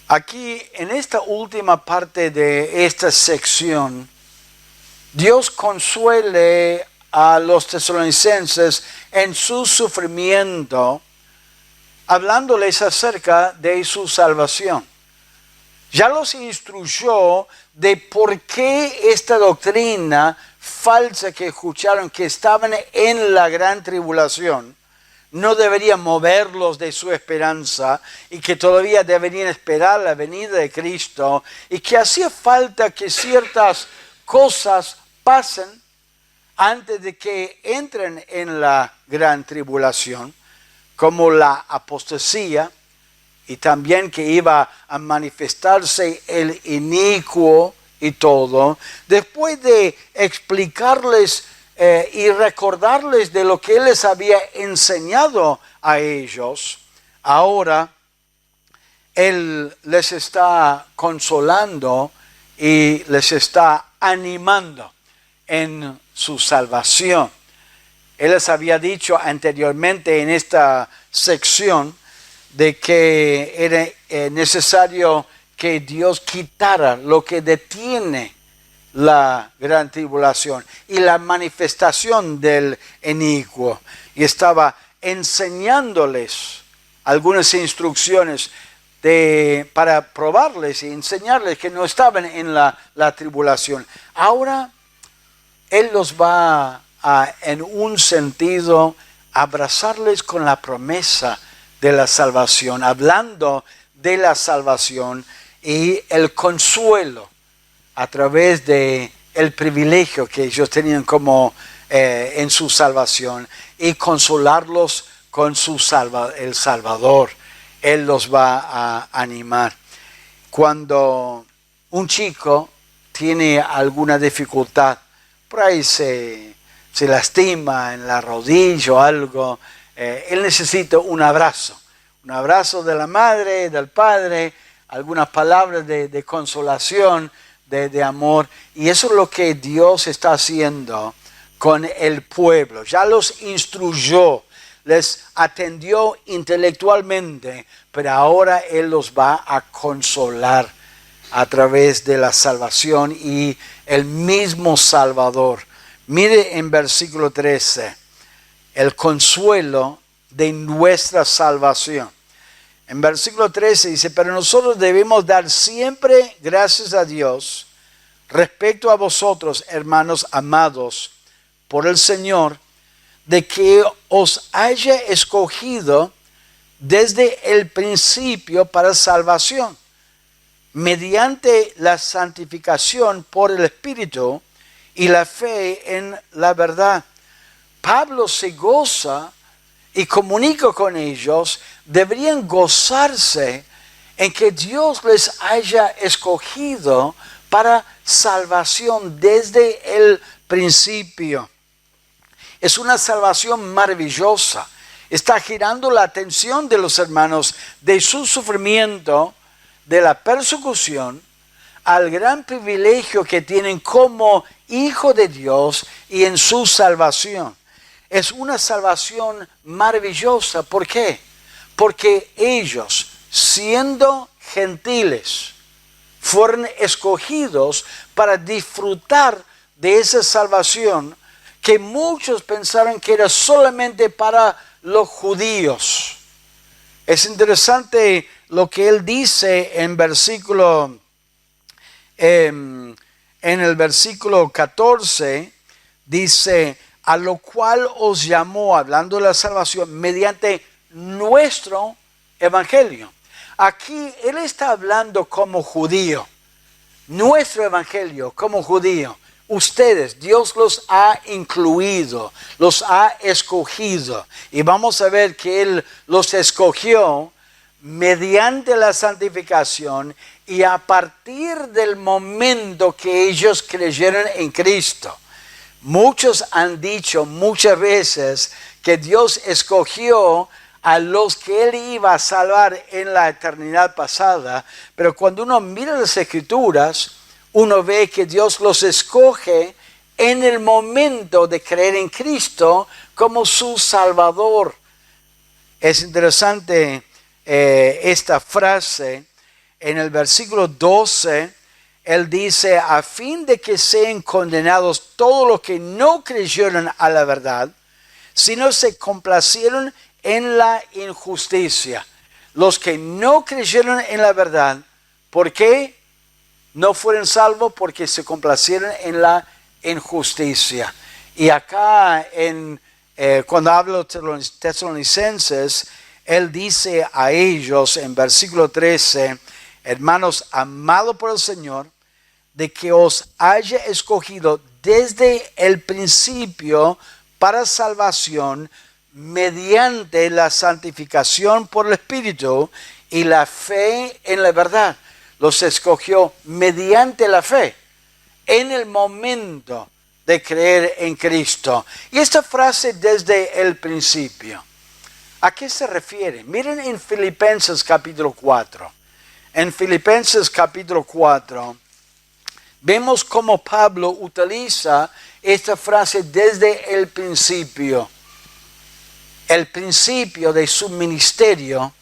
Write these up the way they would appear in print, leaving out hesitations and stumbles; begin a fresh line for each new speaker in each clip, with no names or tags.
Aquí, en esta última parte de esta sección, Dios consuele a los tesalonicenses en su sufrimiento, hablándoles acerca de su salvación. Ya los instruyó de por qué esta doctrina falsa que escucharon, que estaban en la gran tribulación, no debería moverlos de su esperanza y que todavía deberían esperar la venida de Cristo y que hacía falta que ciertas cosas pasen antes de que entren en la gran tribulación, como la apostasía, y también que iba a manifestarse el inicuo y todo. Después de explicarles y recordarles de lo que Él les había enseñado a ellos, ahora Él les está consolando y les está animando en su salvación. Él les había dicho anteriormente en esta sección de que era necesario que Dios quitara lo que detiene la gran tribulación y la manifestación del inicuo. Y estaba enseñándoles algunas instrucciones para probarles y enseñarles que no estaban en la tribulación. Ahora Él los va a, en un sentido, abrazarles con la promesa de la salvación, hablando de la salvación y el consuelo a través de el privilegio que ellos tenían como en su salvación, y consolarlos con el Salvador. Él los va a animar. Cuando un chico tiene alguna dificultad, por ahí se lastima en la rodilla o algo, él necesita un abrazo de la madre, del padre, algunas palabras de consolación, de amor. Y eso es lo que Dios está haciendo con el pueblo. Ya los instruyó, les atendió intelectualmente, pero ahora Él los va a consolar a través de la salvación y el mismo Salvador. Mire en versículo 13, el consuelo de nuestra salvación. En versículo 13 dice: pero nosotros debemos dar siempre gracias a Dios respecto a vosotros, hermanos amados por el Señor, de que os haya escogido desde el principio para salvación, mediante la santificación por el Espíritu y la fe en la verdad. Pablo se goza y comunica con ellos, deberían gozarse en que Dios les haya escogido para salvación desde el principio. Es una salvación maravillosa. Está girando la atención de los hermanos de su sufrimiento, de la persecución, al gran privilegio que tienen como hijo de Dios y en su salvación. Es una salvación maravillosa. ¿Por qué? Porque ellos, siendo gentiles, fueron escogidos para disfrutar de esa salvación que muchos pensaron que era solamente para los judíos. Es interesante lo que él dice en el versículo 14, dice: a lo cual os llamó, hablando de la salvación, mediante nuestro evangelio. Aquí él está hablando como judío. Nuestro evangelio como judío. Ustedes, Dios los ha incluido, los ha escogido. Y vamos a ver que Él los escogió mediante la santificación y a partir del momento que ellos creyeron en Cristo. Muchos han dicho muchas veces que Dios escogió a los que Él iba a salvar en la eternidad pasada, pero cuando uno mira las Escrituras, uno ve que Dios los escoge en el momento de creer en Cristo como su Salvador. Es interesante esta frase en el versículo 12, él dice, a fin de que sean condenados todos los que no creyeron a la verdad, sino se complacieron en la injusticia. Los que no creyeron en la verdad, ¿por qué no fueron salvos? Porque se complacieron en la injusticia. Y acá, cuando habla de los tesalonicenses, él dice a ellos en versículo 13, hermanos amados por el Señor, de que os haya escogido desde el principio para salvación mediante la santificación por el Espíritu y la fe en la verdad. Los escogió mediante la fe, en el momento de creer en Cristo. Y esta frase desde el principio, ¿a qué se refiere? Miren en Filipenses capítulo 4. En Filipenses capítulo 4, vemos cómo Pablo utiliza esta frase desde el principio de su ministerio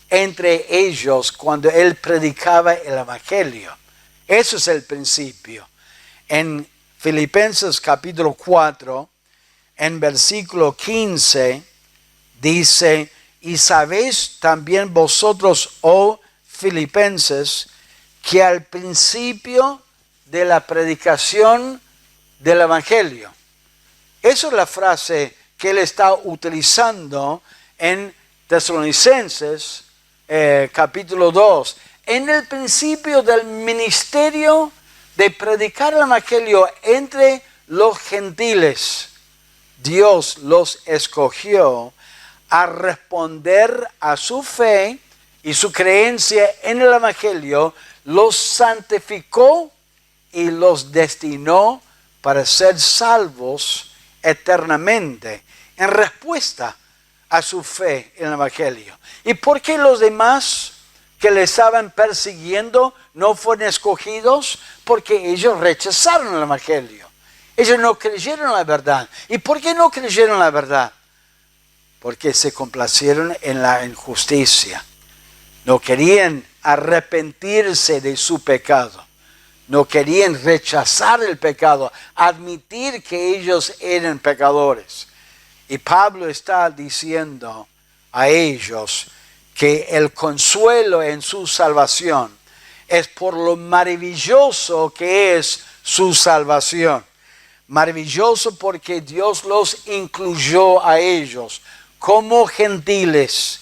entre ellos cuando él predicaba el Evangelio. Eso es el principio. En Filipenses capítulo 4, en versículo 15, dice, y sabéis también vosotros, oh Filipenses, que al principio de la predicación del Evangelio. Esa es la frase que él está utilizando en Tesalonicenses capítulo 2. En el principio del ministerio de predicar el Evangelio entre los gentiles, Dios los escogió a responder a su fe y su creencia en el Evangelio, los santificó y los destinó para ser salvos eternamente en respuesta a su fe en el Evangelio. ¿Y por qué los demás que le estaban persiguiendo no fueron escogidos? Porque ellos rechazaron el Evangelio. Ellos no creyeron la verdad. ¿Y por qué no creyeron la verdad? Porque se complacieron en la injusticia. No querían arrepentirse de su pecado. No querían rechazar el pecado, admitir que ellos eran pecadores. Y Pablo está diciendo a ellos que el consuelo en su salvación es por lo maravilloso que es su salvación. Maravilloso porque Dios los incluyó a ellos como gentiles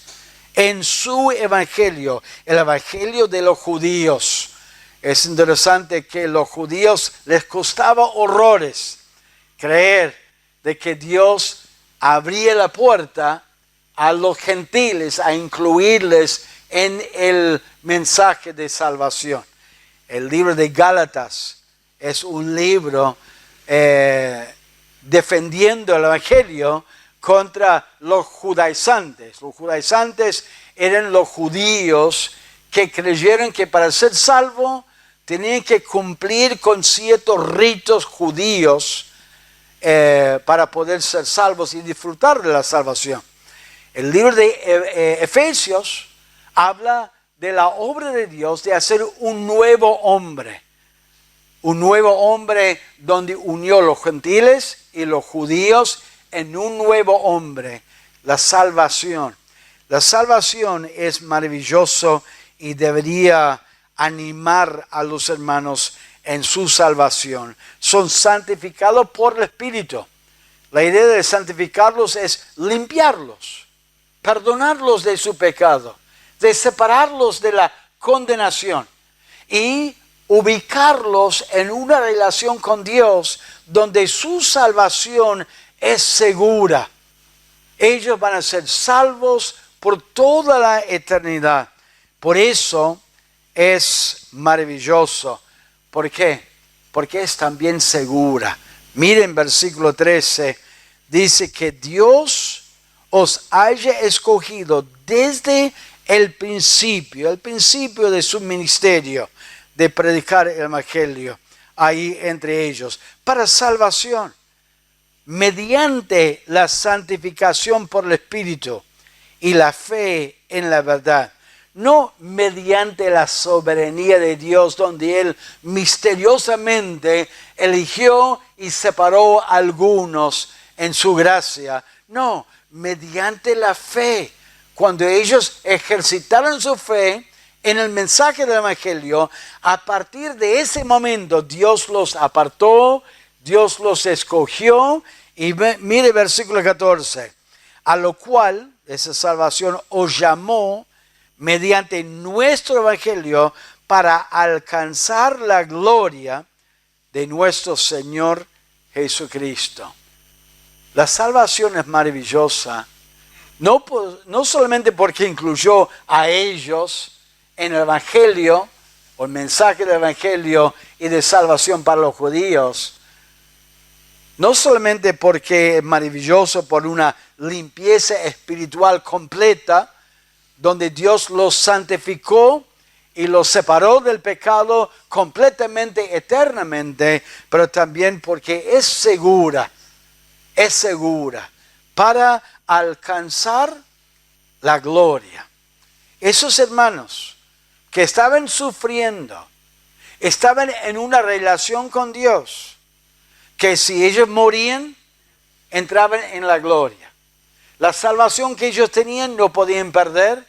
en su evangelio, el evangelio de los judíos. Es interesante que a los judíos les costaba horrores creer de que Dios abría la puerta a los gentiles, a incluirles en el mensaje de salvación. El libro de Gálatas es un libro defendiendo el evangelio contra los judaizantes. Los judaizantes eran los judíos que creyeron que para ser salvo tenían que cumplir con ciertos ritos judíos para poder ser salvos y disfrutar de la salvación. El libro de Efesios habla de la obra de Dios de hacer un nuevo hombre donde unió los gentiles y los judíos en un nuevo hombre, la salvación. La salvación es maravilloso y debería animar a los hermanos en su salvación. Son santificados por el Espíritu. La idea de santificarlos es limpiarlos, perdonarlos de su pecado, de separarlos de la condenación y ubicarlos en una relación con Dios donde su salvación es segura. Ellos van a ser salvos por toda la eternidad. Por eso es maravilloso. ¿Por qué? Porque es también segura. Miren versículo 13. Dice que Dios os haya escogido desde el principio de su ministerio de predicar el evangelio ahí entre ellos, para salvación, mediante la santificación por el Espíritu y la fe en la verdad. no mediante la soberanía de Dios, donde Él misteriosamente eligió y separó a algunos en su gracia. No, mediante la fe. Cuando ellos ejercitaron su fe en el mensaje del Evangelio, a partir de ese momento Dios los apartó, Dios los escogió. Y mire versículo 14. A lo cual, esa salvación, os llamó mediante nuestro Evangelio para alcanzar la gloria de nuestro Señor Jesucristo. La salvación es maravillosa, no solamente porque incluyó a ellos en el Evangelio, o el mensaje del Evangelio y de salvación para los judíos, no solamente porque es maravilloso por una limpieza espiritual completa, donde Dios los santificó y los separó del pecado completamente, eternamente, pero también porque es segura para alcanzar la gloria. Esos hermanos que estaban sufriendo, estaban en una relación con Dios, que si ellos morían, entraban en la gloria. La salvación que ellos tenían no podían perder,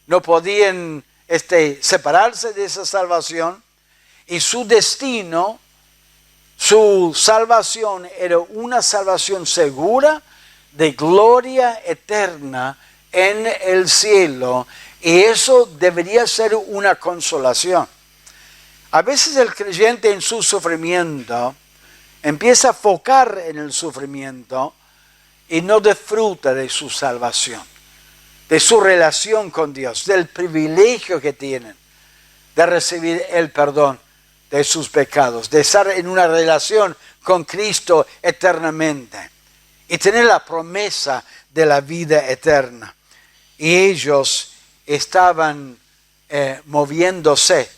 no podían separarse de esa salvación, y su destino, su salvación era una salvación segura de gloria eterna en el cielo, y eso debería ser una consolación. A veces el creyente en su sufrimiento empieza a enfocar en el sufrimiento y no disfruta de su salvación, de su relación con Dios, del privilegio que tienen de recibir el perdón de sus pecados, de estar en una relación con Cristo eternamente y tener la promesa de la vida eterna. Y ellos estaban moviéndose,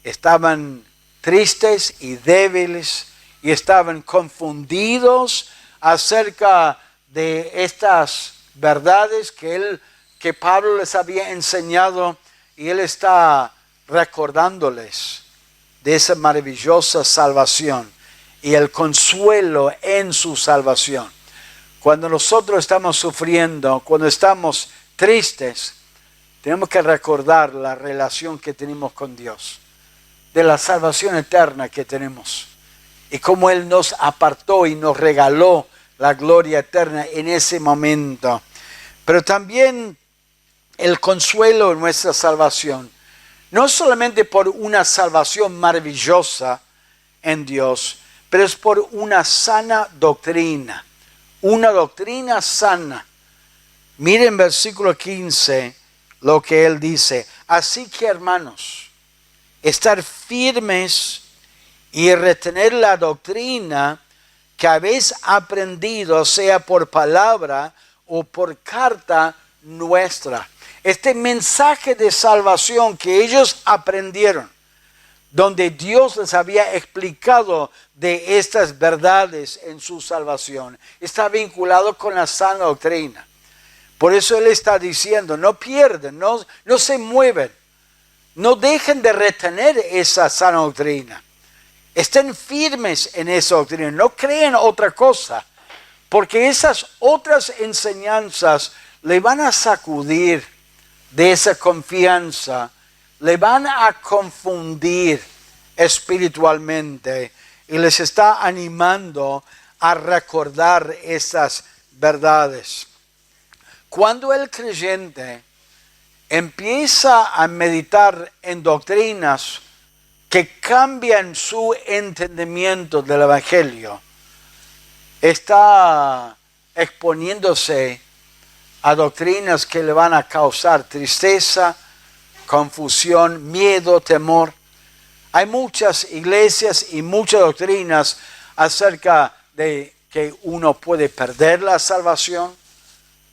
estaban tristes y débiles, y estaban confundidos acerca de estas verdades que Pablo les había enseñado, y él está recordándoles de esa maravillosa salvación y el consuelo en su salvación. Cuando nosotros estamos sufriendo, cuando estamos tristes, tenemos que recordar la relación que tenemos con Dios, de la salvación eterna que tenemos, y cómo Él nos apartó y nos regaló la gloria eterna en ese momento. Pero también el consuelo en nuestra salvación, no solamente por una salvación maravillosa en Dios, pero es por una sana doctrina, una doctrina sana. Miren versículo 15 lo que Él dice. Así que, hermanos, estar firmes y retener la doctrina que habéis aprendido, sea por palabra o por carta nuestra. Este mensaje de salvación que ellos aprendieron, donde Dios les había explicado de estas verdades en su salvación, está vinculado con la sana doctrina. Por eso Él está diciendo, no pierden, no se mueven, no dejen de retener esa sana doctrina. Estén firmes en esa doctrina, no creen otra cosa, porque esas otras enseñanzas le van a sacudir de esa confianza, le van a confundir espiritualmente, y les está animando a recordar esas verdades. Cuando el creyente empieza a meditar en doctrinas que cambian su entendimiento del Evangelio, está exponiéndose a doctrinas que le van a causar tristeza, confusión, miedo, temor. Hay muchas iglesias y muchas doctrinas acerca de que uno puede perder la salvación,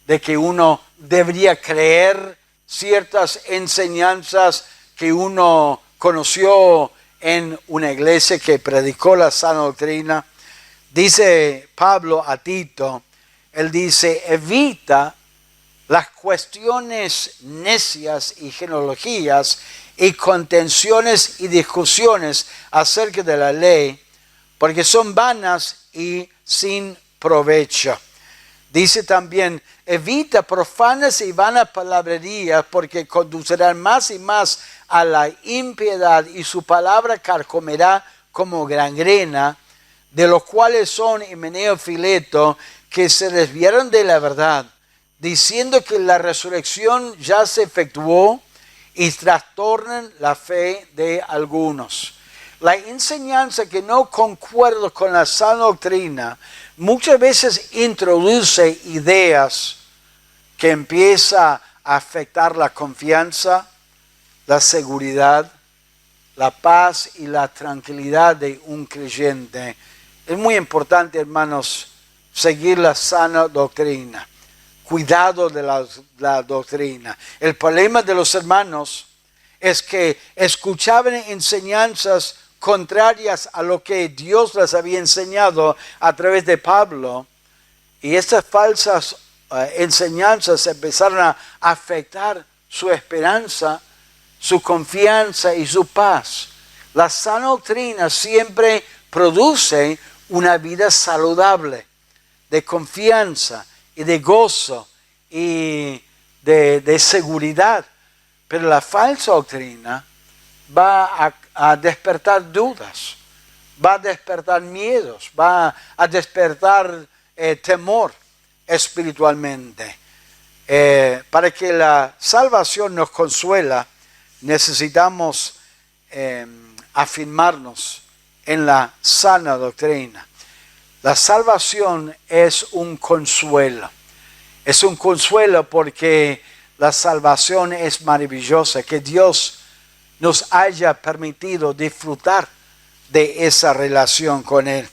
de que uno debería creer ciertas enseñanzas que uno conoció en una iglesia que predicó la sana doctrina. Dice Pablo a Tito, él dice, evita las cuestiones necias y genealogías y contenciones y discusiones acerca de la ley, porque son vanas y sin provecho. Dice también, evita profanas y vanas palabrerías, porque conducirán más y más a la impiedad, y su palabra carcomerá como gangrena, de los cuales son Himeneo y Fileto, que se desviaron de la verdad, diciendo que la resurrección ya se efectuó, y trastornan la fe de algunos. La enseñanza que no concuerda con la sana doctrina muchas veces introduce ideas que empiezan a afectar la confianza, la seguridad, la paz y la tranquilidad de un creyente. Es muy importante, hermanos, seguir la sana doctrina. Cuidado de la doctrina. El problema de los hermanos es que escuchaban enseñanzas contrarias a lo que Dios les había enseñado a través de Pablo, y estas falsas enseñanzas empezaron a afectar su esperanza, su confianza y su paz. La sana doctrina siempre produce una vida saludable, de confianza y de gozo y de seguridad. Pero la falsa doctrina va a despertar dudas, va a despertar miedos, va a despertar temor espiritualmente. Para que la salvación nos consuela, necesitamos afirmarnos en la sana doctrina. La salvación es un consuelo. Es un consuelo porque la salvación es maravillosa, que Dios nos haya permitido disfrutar de esa relación con Él,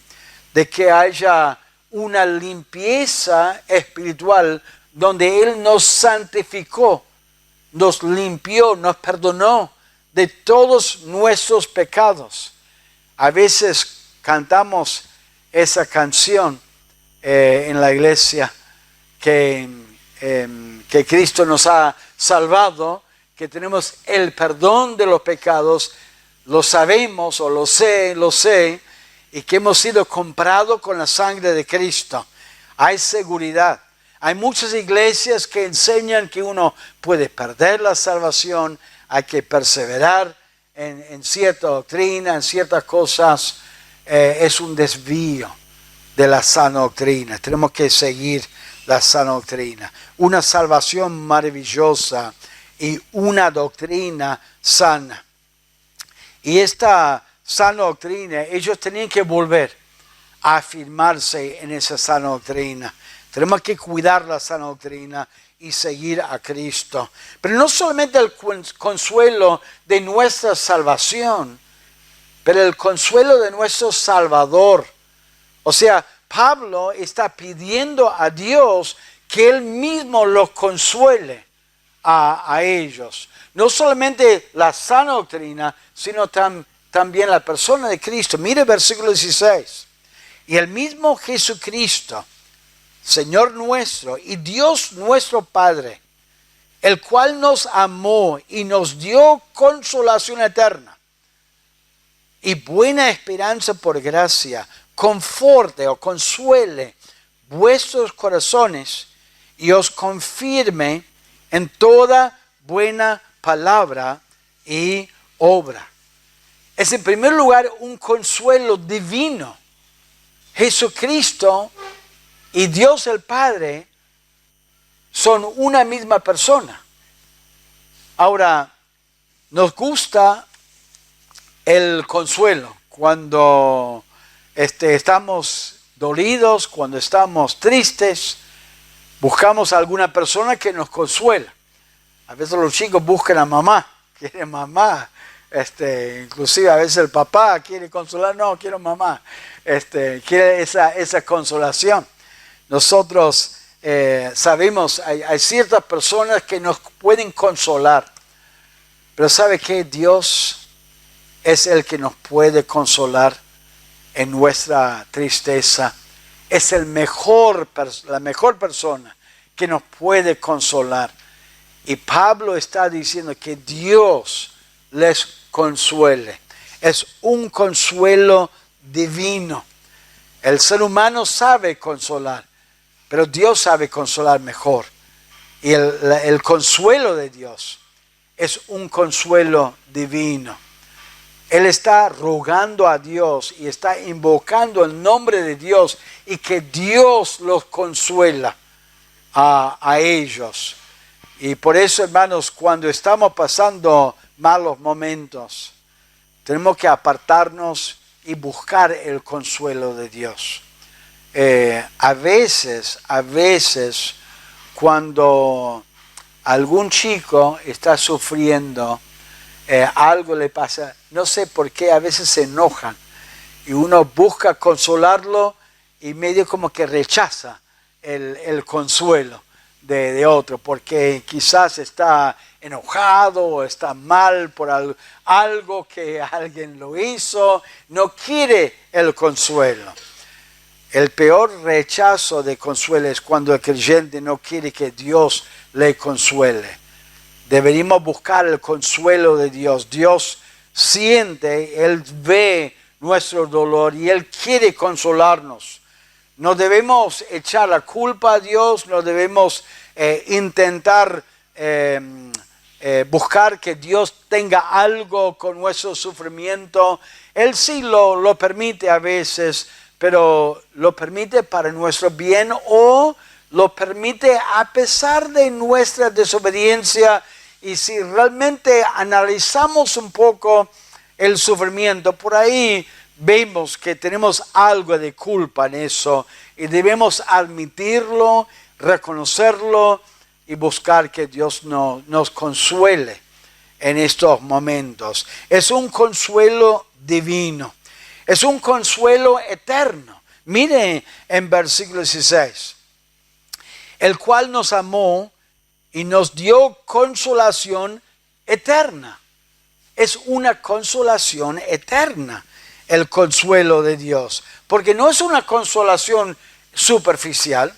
de que haya una limpieza espiritual donde Él nos santificó, nos limpió, nos perdonó de todos nuestros pecados. A veces cantamos esa canción en la iglesia que Cristo nos ha salvado, que tenemos el perdón de los pecados, lo sabemos o lo sé, y que hemos sido comprados con la sangre de Cristo. Hay seguridad. Hay muchas iglesias que enseñan que uno puede perder la salvación, hay que perseverar en cierta doctrina, en ciertas cosas. Es un desvío de la sana doctrina. Tenemos que seguir la sana doctrina. Una salvación maravillosa y una doctrina sana. Y esta sana doctrina, ellos tenían que volver a afirmarse en esa sana doctrina. Tenemos que cuidar la sana doctrina y seguir a Cristo. Pero no solamente el consuelo de nuestra salvación, pero el consuelo de nuestro Salvador. O sea, Pablo está pidiendo a Dios que Él mismo los consuele a ellos. No solamente la sana doctrina, sino también la persona de Cristo. Mire el versículo 16. Y el mismo Jesucristo, Señor nuestro y Dios nuestro Padre, el cual nos amó y nos dio consolación eterna y buena esperanza por gracia, conforte o consuele vuestros corazones y os confirme en toda buena palabra y obra. Es en primer lugar un consuelo divino. Jesucristo y Dios el Padre son una misma persona. Ahora, nos gusta el consuelo cuando estamos dolidos, cuando estamos tristes, buscamos a alguna persona que nos consuela. A veces los chicos buscan a mamá, quieren mamá. Inclusive a veces el papá quiere consolar, no, quiero mamá. Quiere esa consolación. Nosotros sabemos, hay ciertas personas que nos pueden consolar, pero ¿sabe qué? Dios es el que nos puede consolar en nuestra tristeza. Es la mejor persona que nos puede consolar. Y Pablo está diciendo que Dios les consuele. Es un consuelo divino. El ser humano sabe consolar, pero Dios sabe consolar mejor. Y el consuelo de Dios es un consuelo divino. Él está rogando a Dios y está invocando el nombre de Dios y que Dios los consuela a ellos. Y por eso, hermanos, cuando estamos pasando malos momentos, tenemos que apartarnos y buscar el consuelo de Dios. A veces, cuando algún chico está sufriendo, algo le pasa, no sé por qué, a veces se enojan y uno busca consolarlo y medio como que rechaza el consuelo de otro, porque quizás está enojado o está mal por algo que alguien lo hizo, no quiere el consuelo. El peor rechazo de consuelo es cuando el creyente no quiere que Dios le consuele. Deberíamos buscar el consuelo de Dios. Dios siente, Él ve nuestro dolor y Él quiere consolarnos. No debemos echar la culpa a Dios, no debemos intentar buscar que Dios tenga algo con nuestro sufrimiento. Él sí lo permite a veces, pero lo permite para nuestro bien o lo permite a pesar de nuestra desobediencia. Y si realmente analizamos un poco el sufrimiento, por ahí vemos que tenemos algo de culpa en eso y debemos admitirlo, reconocerlo y buscar que Dios nos consuele en estos momentos. Es un consuelo divino, es un consuelo eterno. Mire en versículo 16, el cual nos amó y nos dio consolación eterna. Es una consolación eterna el consuelo de Dios, porque no es una consolación superficial,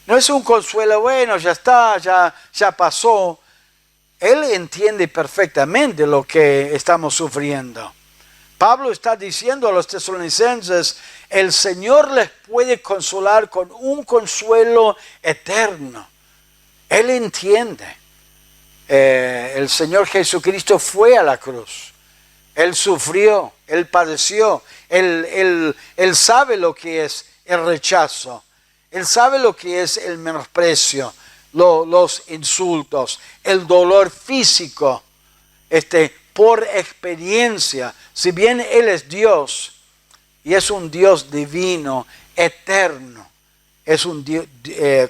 no es un consuelo, bueno, ya está, ya pasó. Él entiende perfectamente lo que estamos sufriendo. Pablo está diciendo a los tesalonicenses, el Señor les puede consolar con un consuelo eterno. Él entiende. El Señor Jesucristo fue a la cruz. Él sufrió, Él padeció. Él sabe lo que es el rechazo. Él sabe lo que es el menosprecio, los insultos, el dolor físico, por experiencia. Si bien Él es Dios y es un Dios divino, eterno, es un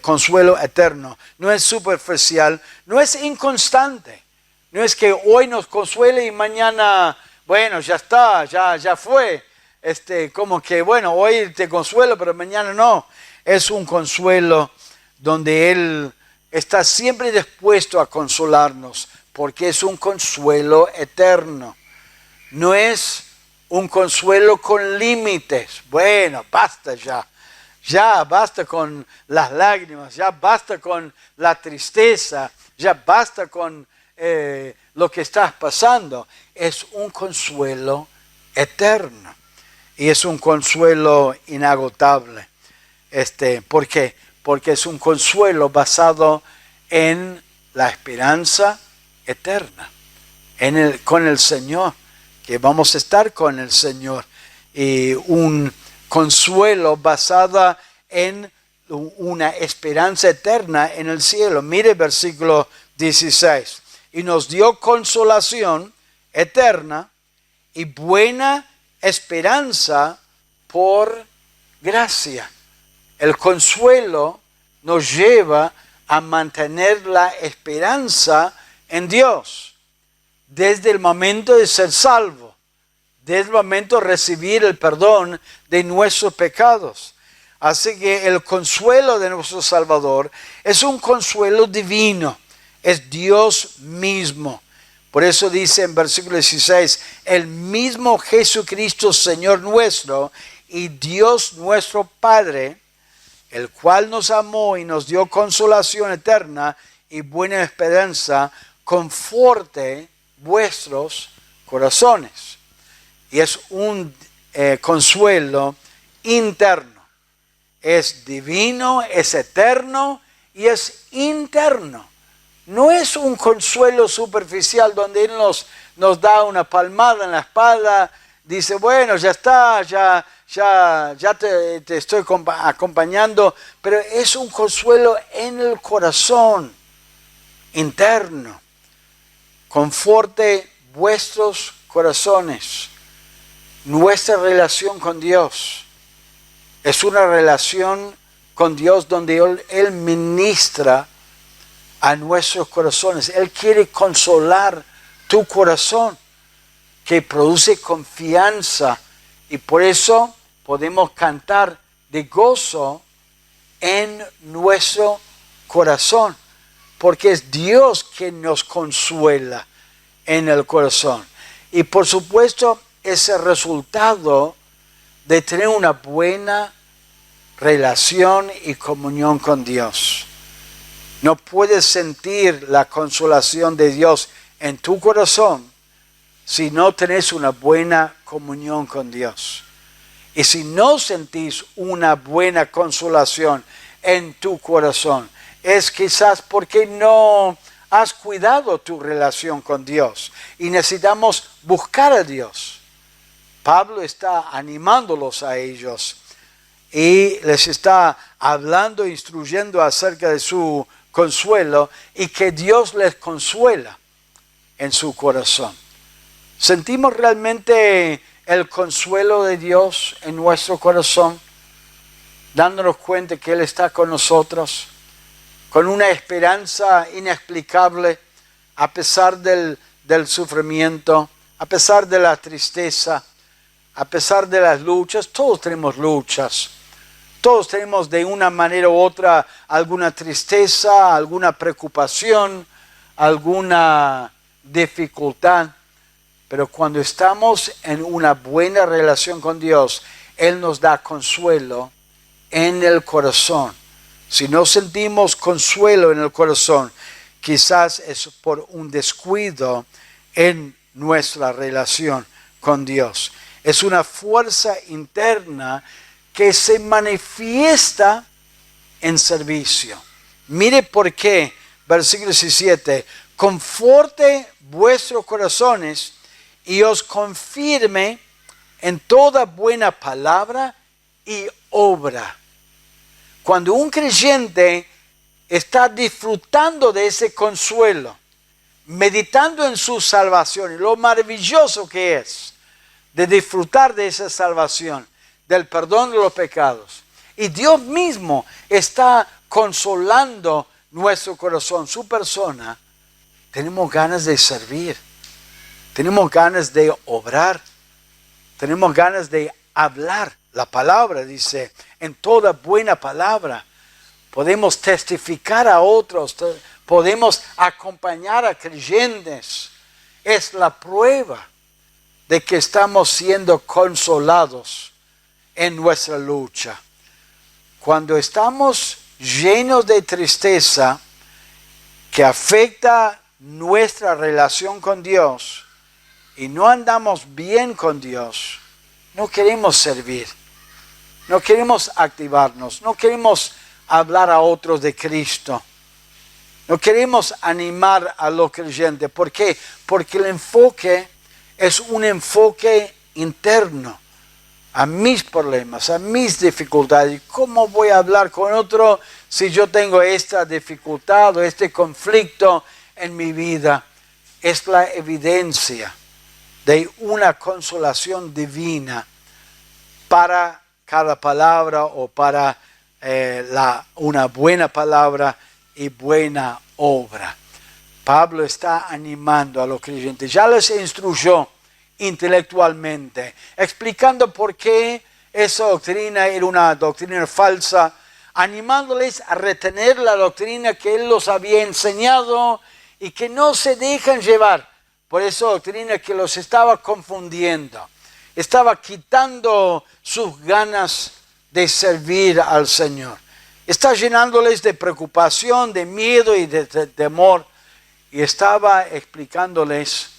consuelo eterno, no es superficial, no es inconstante, no es que hoy nos consuele y mañana, bueno, ya está, ya fue, como que, bueno, hoy te consuelo, pero mañana no. Es un consuelo donde Él está siempre dispuesto a consolarnos, porque es un consuelo eterno. No es un consuelo con límites. Bueno, basta ya. Ya basta con las lágrimas, ya basta con la tristeza, ya basta con lo que estás pasando. Es un consuelo eterno y es un consuelo inagotable. ¿Por qué? Porque es un consuelo basado en la esperanza eterna, con el Señor, que vamos a estar con el Señor, y un consuelo basado en una esperanza eterna en el cielo. Mire versículo 16. Y nos dio consolación eterna y buena esperanza por gracia. El consuelo nos lleva a mantener la esperanza en Dios desde el momento de ser salvo, desde el momento de recibir el perdón de nuestros pecados. Así que el consuelo de nuestro Salvador es un consuelo divino, es Dios mismo. Por eso dice en versículo 16, el mismo Jesucristo Señor nuestro y Dios nuestro Padre, el cual nos amó y nos dio consolación eterna y buena esperanza, conforte vuestros corazones. Y es un consuelo interno. Es divino, es eterno y es interno. No es un consuelo superficial donde Él nos da una palmada en la espalda, dice, bueno, ya está, ya te estoy acompañando, pero es un consuelo en el corazón interno. Conforte vuestros corazones. Nuestra relación con Dios es una relación con Dios donde Él ministra a nuestros corazones. Él quiere consolar tu corazón, que produce confianza, y por eso podemos cantar de gozo en nuestro corazón, porque es Dios quien nos consuela en el corazón. Y por supuesto, ese resultado de tener una buena relación y comunión con Dios. No puedes sentir la consolación de Dios en tu corazón si no tenés una buena comunión con Dios. Y si no sentís una buena consolación en tu corazón, es quizás porque no has cuidado tu relación con Dios. Y necesitamos buscar a Dios. Pablo está animándolos a ellos y les está hablando, instruyendo acerca de su consuelo y que Dios les consuela en su corazón. ¿Sentimos realmente el consuelo de Dios en nuestro corazón, dándonos cuenta que Él está con nosotros, con una esperanza inexplicable a pesar del sufrimiento, a pesar de la tristeza, a pesar de las luchas? Todos tenemos luchas. Todos tenemos de una manera u otra alguna tristeza, alguna preocupación, alguna dificultad. Pero cuando estamos en una buena relación con Dios, Él nos da consuelo en el corazón. Si no sentimos consuelo en el corazón, quizás es por un descuido en nuestra relación con Dios. Es una fuerza interna que se manifiesta en servicio. Mire por qué, versículo 17, conforte vuestros corazones y os confirme en toda buena palabra y obra. Cuando un creyente está disfrutando de ese consuelo, meditando en su salvación y lo maravilloso que es de disfrutar de esa salvación, del perdón de los pecados, y Dios mismo está consolando nuestro corazón, su persona, tenemos ganas de servir, tenemos ganas de obrar, tenemos ganas de hablar. La palabra dice, en toda buena palabra, podemos testificar a otros, podemos acompañar a creyentes. Es la prueba de que estamos siendo consolados en nuestra lucha. Cuando estamos llenos de tristeza que afecta nuestra relación con Dios y no andamos bien con Dios, no queremos servir, no queremos activarnos, no queremos hablar a otros de Cristo, no queremos animar a los creyentes. ¿Por qué? Porque el enfoque es un enfoque interno a mis problemas, a mis dificultades. ¿Cómo voy a hablar con otro si yo tengo esta dificultad o este conflicto en mi vida? Es la evidencia de una consolación divina para cada palabra o para una buena palabra y buena obra. Pablo está animando a los creyentes. Ya les instruyó intelectualmente, explicando por qué esa doctrina era una doctrina falsa, animándoles a retener la doctrina que él los había enseñado y que no se dejan llevar por esa doctrina que los estaba confundiendo, estaba quitando sus ganas de servir al Señor. está llenándoles de preocupación, de miedo y de temor. Y estaba explicándoles,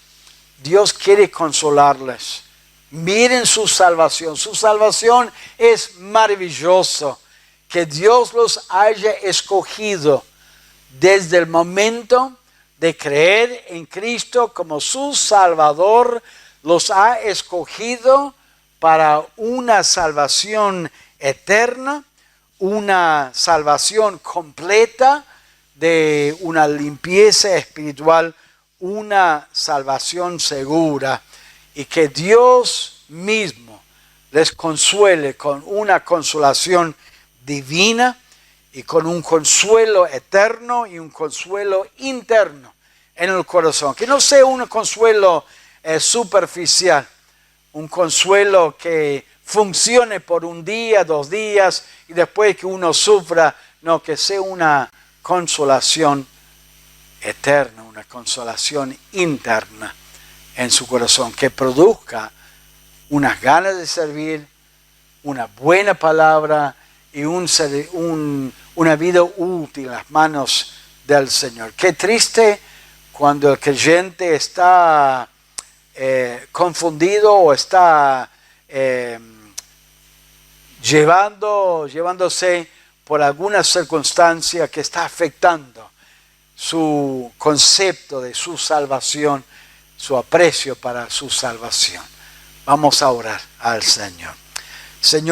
Dios quiere consolarles. Miren su salvación. Su salvación es maravilloso. Que Dios los haya escogido desde el momento de creer en Cristo como su Salvador. Los ha escogido para una salvación eterna, una salvación completa, de una limpieza espiritual, una salvación segura, y que Dios mismo les consuele con una consolación divina y con un consuelo eterno y un consuelo interno en el corazón. Que no sea un consuelo superficial, un consuelo que funcione por un día, 2 días y después que uno sufra. No, que sea una consolación eterna, una consolación interna en su corazón, que produzca unas ganas de servir, una buena palabra y una vida útil en las manos del Señor. Qué triste cuando el creyente está confundido o está llevándose por alguna circunstancia que está afectando su concepto de su salvación, su aprecio para su salvación. Vamos a orar al Señor. Señor,